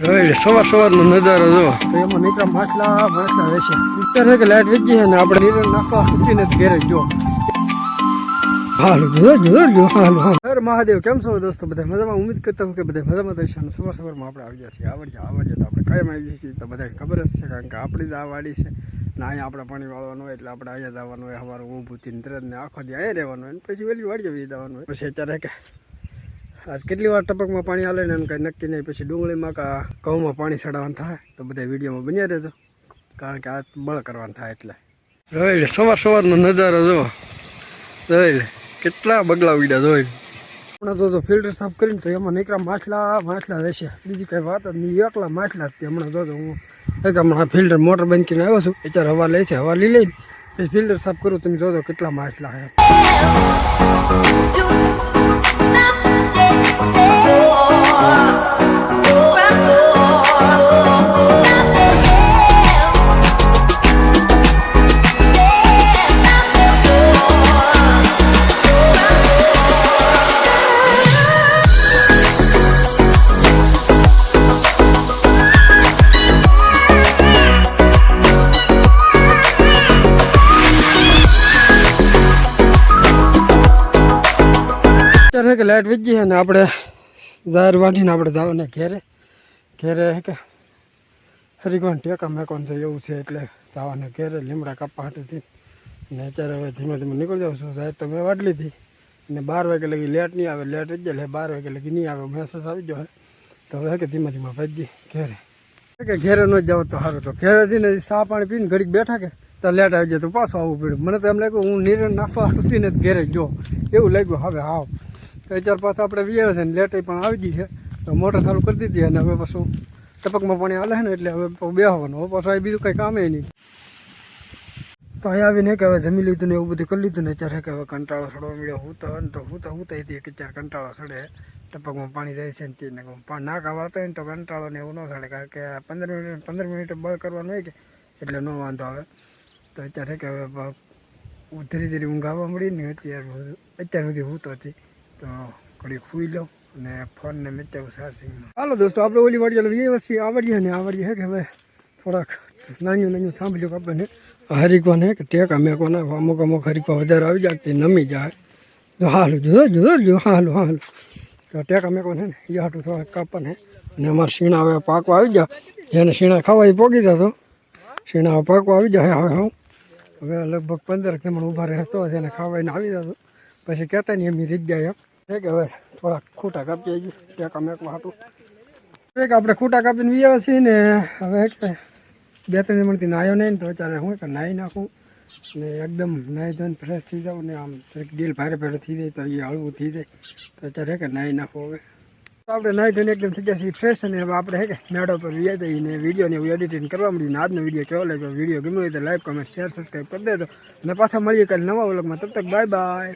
સવાર સવારનો નજારો જો તો એમાં નીકળા માછલા રહેશે અત્યારે કે લાઈટ વીજી છે ને આપણે નીર નાખવા સુધીને ઘેરે જો હર મહાદેવ. કેમ છો દોસ્તો? બધા મજામાં? ઉમ્મીદ કરતા હું કે બધા મજામાં તો છે. સવાર સવારમાં આપણે આવી ગયા છીએ આવડીએ તો આપણે કાયમ આવી છીએ તો બધાને ખબર જ છે, કારણ કે આપણી જ આ વાડી છે ને અહીંયા આપણે પાણી વાળવાનું હોય એટલે આપણે અહીંયા જવાનું હોય. સવારે ઊભું થઈને તરત ને આખો દી અહીંયા રહેવાનું હોય, પછી વેલી વાડીએ વી જવાનું હોય. પછી અત્યારે કે આજ કેટલી વાર ટપકમાં પાણી આવે ને કંઈ નક્કી નહીં. પછી ડુંગળીમાં કે ઘઉંમાં પાણી ચડાવવાનું થાય તો બધા વિડીયોમાં બન્યા રહેજો, કારણ કે આ બળ કરવાનું થાય એટલે. સવાર સવારનો નજારો જો કેટલા બગલા ઉડ્યા જોઈ. હમણાં તો ફિલ્ટર સાફ કરીને તો એમાં નીકળ્યા માછલા રહેશે, બીજી કઈ વાત જ નહીં. એકલા માછલા જ હમણાં જોતો હું હમણાં ફિલ્ટર મોટર બંધ કરીને આવ્યો છું. અત્યારે હવા લે છે, હવા લઈ લઈને પછી ફિલ્ટર સાફ કરું. તમે જોજો કેટલા માછલા છે. અત્યારે કે લાઈટ વીજી છે ને આપણે જાહેર વાંધીને આપણે જવાને ઘેરે કે હરિકોન ટેકા મેકોન છે એવું છે, એટલે જવાને ઘેરે લીમડા કાપવા હાટુથી. ને અત્યારે હવે ધીમે ધીમે નીકળી જાઉં છું. જાહેર તો મેં વાટ લીધી ને 12 વાગે લગી લેટ નહીં આવે. લેટ જ એટલે 12 વાગે લગી નહીં આવે, મેસેજ આવી ગયો તો હવે કે ધીમે ધીમે ભજી ઘેરે કે ઘેરે ન જાવ તો સારું. તો ઘેરે જઈને ચા પાણી પીને ઘડીક બેઠા કે તો લેટ આવી જાય તો પાછું આવવું પડ્યું. મને તો એમ લાગ્યું હું નીર નાખવા હાટુથી ને ઘેરે જો એવું લાગ્યું. હવે હાવ અત્યારે પાછા આપણે વ્યાર છે ને લેટ પણ આવી ગઈ છે તો મોટર ચાલુ કરી દીધી. અને હવે પાછું ટપકમાં પાણી હાલે છે ને એટલે હવે બેસવાનું. હવે પાછું આ બીજું કંઈ કામે નહીં. તો અહીંયા આવીને કે હવે જમી લીધું ને એવું બધું કરી લીધું ને અત્યારે કે હવે કંટાળો સડવા મળ્યો. હું હતી કે અત્યારે કંટાળો સડે, ટપકમાં પાણી જાય છે ને તેને નાકા વાળતા હોય ને તો કંટાળો ને એવું ન સડે, કારણ કે 15 મિનિટ બળ કરવાનું હોય કે એટલે ન વાંધો આવે. તો અત્યારે કે હવે ધીરે ધીરે ઊંઘ આવવા મળી ને અત્યાર સુધી હું તો હતી તો ઘડી ખુઈ લઉં અને ફોનને મેચાવું ચાર્જિંગમાં. હાલો દોસ્તો, આપણે ઓલી વાડી વસ્તી આવડીએ છે કે હવે થોડાક નાનું થાંભલ્યું આપણને હરીકવાને કે ટેકા મેકોને અમુક હરીકવા વધારે આવી જાય તે નમી જાય. તો હાલું જો હાલું તો ટેકા મેકોને ને એ હાટું થોડાક કાપવાને. અને અમારે શીણા હવે પાકવા આવી જાય. જેને શીણા ખાવા એ પોગી જતો, શીણા હવે પાકવા આવી જાય. હવે લગભગ 15 કિલોમીટર ઊભા રહે તો જેને ખાવાઈને આવી જતો. પછી કહેતા નહીં એમની રીત જાય એમ કે હવે થોડાક ખૂટા કાપી આવી ટેકા મેકવા હતું. એક આપણે ખૂટા કાપીને વી આવ્યા છીએ ને હવે 2-3 મિનિટથી નાહ્યો નહીં ને તો અત્યારે હું કે નાહી નાખું ને એકદમ નાહી ધોઈને ફ્રેશ થઈ જાઉં ને આમ ડીલ ભારે થઈ જાય તો એ હળવું થઈ જાય. તો અત્યારે કે નાહી નાખું. હવે તો આપણે નાહી ધોઈને એકદમ થઈ જશે ફ્રેશ. અને હવે આપણે કે મેળો પર વ્યા જઈને વિડીયોને એવું એડિટિંગ કરવા મળીને આજનો વિડીયો કેવો લાગ્યો, વિડીયો ગમ્યો હોય તો લાઈક, કમેન્ટ, શેર, સબસ્ક્રાઈબ કરી દેજો. અને પાછા મળીએ કાલે નવા વ્લોગમાં. તબ તક બાય બાય.